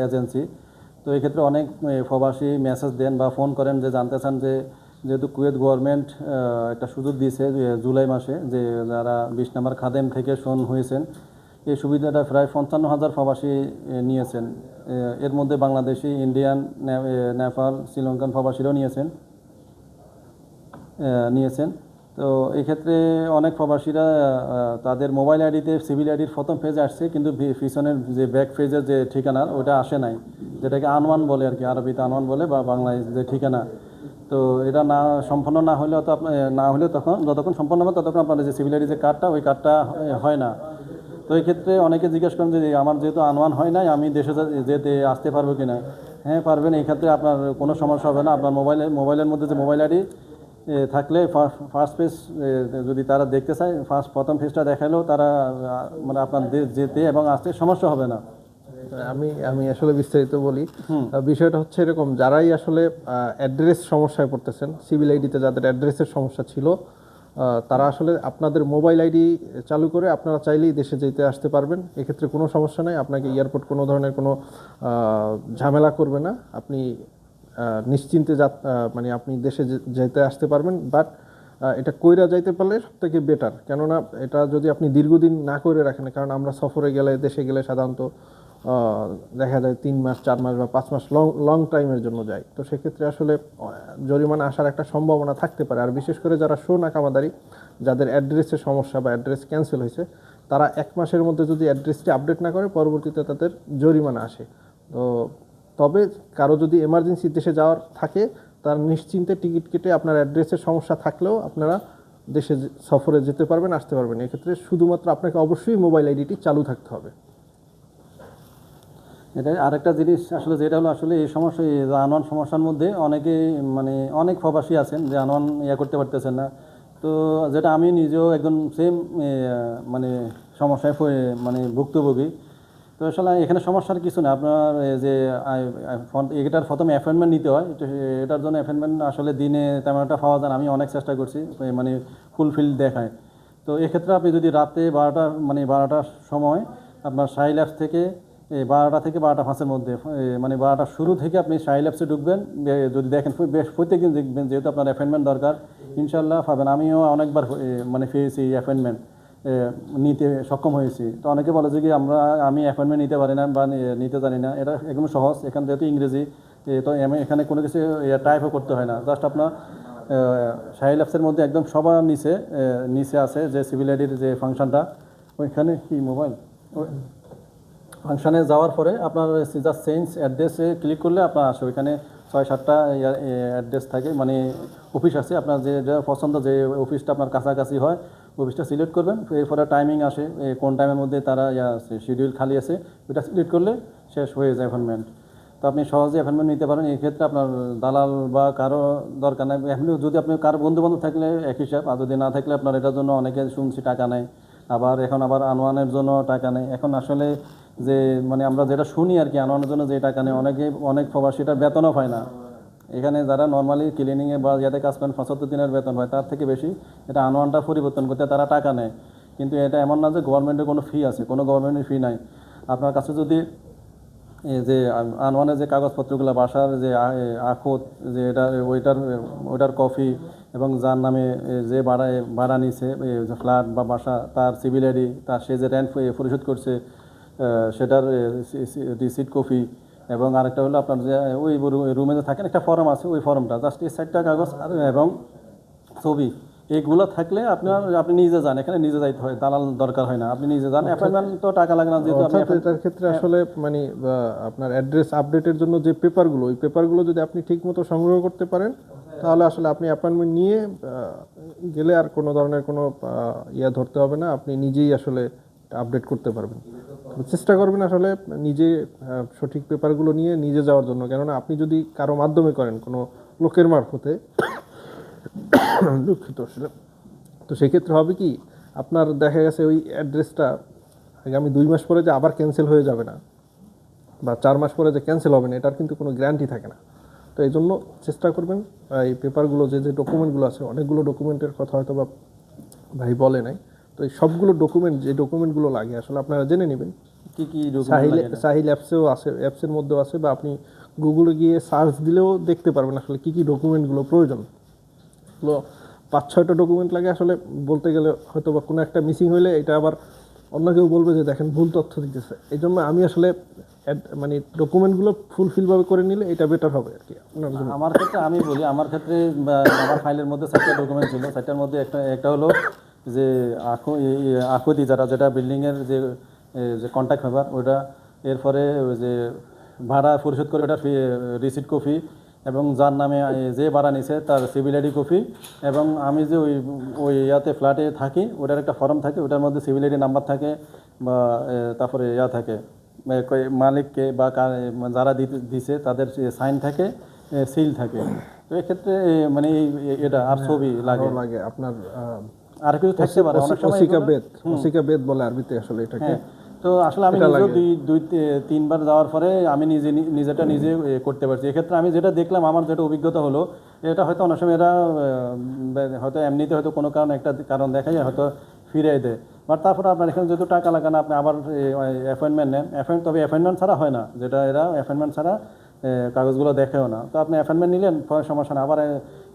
Agency. তো এই ক্ষেত্রে অনেক প্রবাসী মেসেজ দেন বা ফোন করেন যে জানতে চান যে যেহেতু কুয়েত গভর্নমেন্ট একটা সুযোগ দিয়েছে জুলাই মাসে যে যারা 20 নম্বর খাদেম থেকে শোন হয়েছেন এই সুবিধাটা প্রায় 55,000 প্রবাসী নিয়েছেন। এর মধ্যে বাংলাদেশি, ইন্ডিয়ান, নেপাল, শ্রীলঙ্কান প্রবাসীরাও নিয়েছেন। তো এই ক্ষেত্রে অনেক প্রবাসীরা তাদের মোবাইল আইডিতে সিভিল আইডির প্রথম পেজ আসছে, কিন্তু পিছনের যে ব্যাক পেজের যে ঠিকানার ওটা আসে নাই, যেটাকে আনওয়ান বলে আর কি, আরবিতে আনওয়ান বলে বা বাংলায় যে ঠিকানা। তো এটা সম্পন্ন না হলেও তো না হলেও তখন যতক্ষণ সম্পন্ন হবে ততক্ষণ আপনার যে সিভিল আইডি যে কার্ডটা ওই কার্ডটা হয় না। তো এই ক্ষেত্রে অনেকে জিজ্ঞেস করেন যে আমার যেহেতু আনওয়ান হয় নাই আমি দেশে যেতে আসতে পারবো কিনা। হ্যাঁ পারবেন, এই ক্ষেত্রে আপনার কোনো সমস্যা হবে না। আপনার মোবাইলের মধ্যে যে মোবাইল আইডি থাকলে ফার্স্ট পেজ যদি তারা দেখতে চায় প্রথম পেজটা দেখালেও তারা মানে আপনার যেতে এবং আসতে সমস্যা হবে না। আমি আসলে বিস্তারিত বলি। বিষয়টা হচ্ছে এরকম, যারাই আসলে অ্যাড্রেস সমস্যায় পড়তেছেন, সিভিল আইডিতে যাদের অ্যাড্রেসের সমস্যা ছিল, তারা আসলে আপনাদের মোবাইল আইডি চালু করে আপনারা চাইলেই দেশে যেতে আসতে পারবেন। এক্ষেত্রে কোনো সমস্যা নেই, আপনাকে এয়ারপোর্ট কোনো ধরনের কোনো ঝামেলা করবে না। আপনি নিশ্চিন্তে মানে আপনি দেশে যেতে আসতে পারবেন। বাট এটা কইরা যাইতে পারলে সবথেকে বেটার, কেননা এটা যদি আপনি দীর্ঘদিন না করে রাখেন, কারণ আমরা সফরে গেলে, দেশে গেলে সাধারণত দেখা যায় 3 মাস 4 মাস বা 5 মাস লং টাইমের জন্য যায়। তো সেক্ষেত্রে আসলে জরিমানা আসার একটা সম্ভাবনা থাকতে পারে। আর বিশেষ করে যারা নাকামাদারি, যাদের অ্যাড্রেসের সমস্যা বা অ্যাড্রেস ক্যান্সেল হয়েছে, তারা 1 মাসের মধ্যে যদি অ্যাড্রেসটি আপডেট না করে পরবর্তীতে তাদের জরিমানা আসে। তো তবে কারো যদি এমার্জেন্সি দেশে যাওয়ার থাকে, তার নিশ্চিন্তে টিকিট কেটে আপনার অ্যাড্রেসের সমস্যা থাকলেও আপনারা দেশে সফরে যেতে পারবেন, আসতে পারবেন। এক্ষেত্রে শুধুমাত্র আপনাকে অবশ্যই মোবাইল আইডিটি চালু থাকতে হবে। এটা আরেকটা জিনিস আসলে, যেটা হলো আসলে এই সমস্যা, এই আনওয়ান সমস্যার মধ্যে অনেকে মানে অনেক প্রবাসী আছেন যে আনওয়ান করতে পারতেছেন না। তো যেটা আমি নিজেও একদম সেম মানে সমস্যায় মানে ভুক্তভোগী। তো আসলে এখানে সমস্যার কিছু না, আপনার যে এটার প্রথমে অ্যাপয়েন্টমেন্ট নিতে হয়। এটার জন্য অ্যাপয়েন্টমেন্ট আসলে দিনে তেমন একটা পাওয়া যায় না, আমি অনেক চেষ্টা করছি, মানে ফুলফিল দেখায়। তো এক্ষেত্রে আপনি যদি রাতে 12টার সময় আপনার শাহি ল্যাবস থেকে 12টা থেকে 12টা 5-এর মধ্যে মানে 12টার শুরু থেকে আপনি শাহি ল্যাবসে ঢুকবেন। যদি দেখেন প্রত্যেকদিন দেখবেন, যেহেতু আপনার অ্যাপয়েন্টমেন্ট দরকার, ইনশাল্লাহ পাবেন। আমিও অনেকবার মানে পেয়েছি অ্যাপয়েন্টমেন্ট, নিতে সক্ষম হয়েছি। তো অনেকে বলে যে কি আমি অ্যাপয়েন্টমেন্ট নিতে পারি না বা নিতে জানি না। এটা একদম সহজ, এখানে যেহেতু ইংরেজি, তো আমি এখানে কোনো কিছু টাইপও করতে হয় না। জাস্ট আপনার শাহি ল্যাবসের মধ্যে একদম সবার নিচে আছে যে সিভিল আইডির যে ফাংশনটা, ওইখানে কি মোবাইল ফাংশানে যাওয়ার পরে আপনার জাস্ট চেঞ্জ অ্যাড্রেসে ক্লিক করলে আপনার আসে, ওইখানে 6-7টা অ্যাড্রেস থাকে, মানে অফিস আছে। আপনার যেটা পছন্দ, যে অফিসটা আপনার কাছাকাছি হয় অফিসটা সিলেক্ট করবেন। এরপরে টাইমিং আসে, কোন টাইমের মধ্যে তারা আছে শিডিউল খালি আছে, ওইটা সিলেক্ট করলে শেষ হয়ে যায় অ্যাপয়েন্টমেন্ট। তো আপনি সহজে অ্যাপয়েন্টমেন্ট নিতে পারেন। এই ক্ষেত্রে আপনার দালাল বা কারো দরকার নেই। এমনি যদি আপনি কারো বন্ধুবান্ধব থাকলে এক হিসাব, আর যদি না থাকলে আপনার এটার জন্য অনেকে শুনছি টাকা নেয়, এখন আবার আনওয়ানের জন্য টাকা নেয়। এখন আসলে যে মানে আমরা যেটা শুনি আর কি, আনওয়ানের জন্য যে টাকা নেয়, অনেক প্রবাসীটা বেতনও পায় না। এখানে যারা নর্মালি ক্লিনিংয়ে বা যাতে কাজ করেন 75 দিনের বেতন হয়, তার থেকে বেশি এটা আনওয়ানটা পরিবর্তন করতে তারা টাকা নেয়। কিন্তু এটা এমন না যে গভর্নমেন্টের কোনো ফি আছে, কোনো গভর্নমেন্টের ফি নাই। আপনার কাছে যদি যে আনওয়ানের যে কাগজপত্রগুলো, বাসার যে আখত, যে ওইটার কপি, এবং যার নামে যে ভাড়া নিছে ফ্ল্যাট বা বাসা, তার সিভিল আইডি, তার সে যে রেন্ট পরিশোধ করছে সেটার রিসিট কপি, এবং আরেকটা হলো আপনার যে ওই রুমে যে থাকেন একটা ফর্ম আছে, ওই ফর্মটা, জাস্ট এই 4টা কাগজ এবং ছবি, এইগুলো থাকলে আপনি নিজে যান, এখানে নিজে যাইতে হয়, দালাল দরকার হয় না, আপনি নিজে যান। অ্যাপয়েন্টমেন্ট তো টাকা লাগে না যেহেতু আপনি। এটার ক্ষেত্রে আসলে মানে আপনার অ্যাড্রেস আপডেটের জন্য যে পেপারগুলো, ওই পেপারগুলো যদি আপনি ঠিকমতো সংগ্রহ করতে পারেন, তাহলে আসলে আপনি অ্যাপয়েন্টমেন্ট নিয়ে গেলে আর কোনো ধরনের কোনো ধরতে হবে না। আপনি নিজেই আসলে আপডেট করতে পারবেন। চেষ্টা করবেন আসলে নিজে সঠিক পেপারগুলো নিয়ে নিজে যাওয়ার জন্য, কেননা আপনি যদি কারো মাধ্যমে করেন, কোনো লোকের মারফতে, দুঃখিত আসলে, তো সেক্ষেত্রে হবে কি, আপনার দেখা গেছে ওই অ্যাড্রেসটা আগামী 2 মাস পরে যে আবার ক্যান্সেল হয়ে যাবে না, বা 4 মাস পরে যে ক্যান্সেল হবে না, এটার কিন্তু কোনো গ্যারান্টি থাকে না। তো এই জন্য চেষ্টা করবেন এই পেপারগুলো, যে ডকুমেন্টগুলো আছে, অনেকগুলো ডকুমেন্টের কথা হয়তো বা ভাই বলে নাই, তো এই সবগুলো ডকুমেন্ট, যে ডকুমেন্টগুলো লাগে আসলে আপনারা জেনে নেবেন। কি কি ডকুমেন্ট সাহিল লাগে? সাহিল অ্যাপসেও আছে, অ্যাপসের মধ্যেও আছে, বা আপনি গুগলে গিয়ে সার্চ দিলেও দেখতে পারবেন আসলে কী কী ডকুমেন্টগুলো প্রয়োজন। এগুলো 5-6টা ডকুমেন্ট লাগে আসলে, বলতে গেলে হয়তো বা কোনো একটা মিসিং হইলে এটা আবার অন্য কেউ বলবে যে দেখেন ভুল তথ্য দিতেছে। এই জন্য আমি আসলে মানে ডকুমেন্টগুলো ফুলফিলভাবে করে নিলে এটা বেটার হবে আর কি আপনার জন্য। আমার ক্ষেত্রে আমি বলি, আমার ক্ষেত্রে আমার ফাইলের মধ্যে 4টা ডকুমেন্ট ছিল। 4টার মধ্যে একটা হলো যে আকুতি যেটা বিল্ডিংয়ের যে কন্ট্যাক্ট পেপার ওটা, এরপরে ওই যে ভাড়া পরিশোধ করে ওটা রিসিট কপি, এবং যার নামে যে ভাড়া নিছে তার সিভিল আইডি কপি, এবং আমি যে ওই ইয়াতে ফ্ল্যাটে থাকি ওটার একটা ফর্ম থাকে, ওটার মধ্যে সিভিল আইডি নাম্বার থাকে, বা তারপরে থাকে মালিককে বা যারা দিছে তাদের সাইন থাকে, সিল থাকে। তো এক্ষেত্রে মানে এটা আর ছবি লাগে, লাগে আপনার আর কিছু থাকতে পারে অনেক সময় ওসিকা বেদ বলে আরবিতে আসলে এটাকে। হ্যাঁ, তো আসলে আমি নিজেও দুই তিনবার যাওয়ার পরে আমি নিজেটা নিজে করতে পারছি। এক্ষেত্রে আমি যেটা দেখলাম, আমার যেটা অভিজ্ঞতা হলো, এটা হয়তো অনেক সময় এরা হয়তো এমনিতে হয়তো কোনো একটা কারণ দেখায় হয়তো ফিরিয়ে দেয়, বাট তারপরে আপনার এখানে যেহেতু টাকা লাগে না, আপনি আবার অ্যাপয়েন্টমেন্ট নেন। তবে অ্যাপয়েন্টমেন্ট ছাড়া হয় না, যেটা এরা অ্যাপয়েন্টমেন্ট ছাড়া কাগজগুলো দেখেও না। তো আপনি অ্যাপয়েন্টমেন্ট নিলেন, সমস্যা না, আবার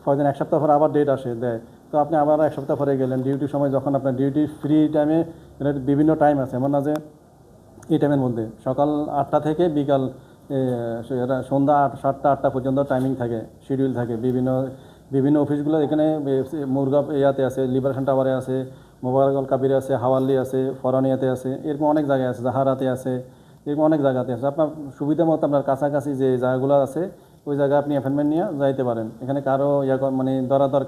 ফয়দিন 1 সপ্তাহ পরে আবার ডেট আসে দেয়, তো আপনি আবার 1 সপ্তাহ পরে গেলেন ডিউটির সময়, যখন আপনার ডিউটি ফ্রি টাইমে, বিভিন্ন টাইম আছে, এমন না যে এই টাইমের মধ্যে সকাল 8টা থেকে বিকাল সন্ধ্যা 7টা-8টা পর্যন্ত টাইমিং থাকে, শিডিউল থাকে। বিভিন্ন অফিসগুলো এখানে মুরগা ইয়াতে আছে, লিবারেশন টাওয়ারে আছে, মোবারকল কাবিরে আছে, হাওয়াল্লি আছে, ফরানিয়াতে আছে, এরকম অনেক জায়গায় আছে, জাহারাতে আছে, এরকম অনেক জায়গাতে আছে। আপনার সুবিধা মতো আপনার কাছাকাছি যে জায়গাগুলো আছে ওই জায়গায় আপনি অ্যাপয়েন্টমেন্ট নিয়ে যাইতে পারেন। এখানে কারো মানে ধরা দরকার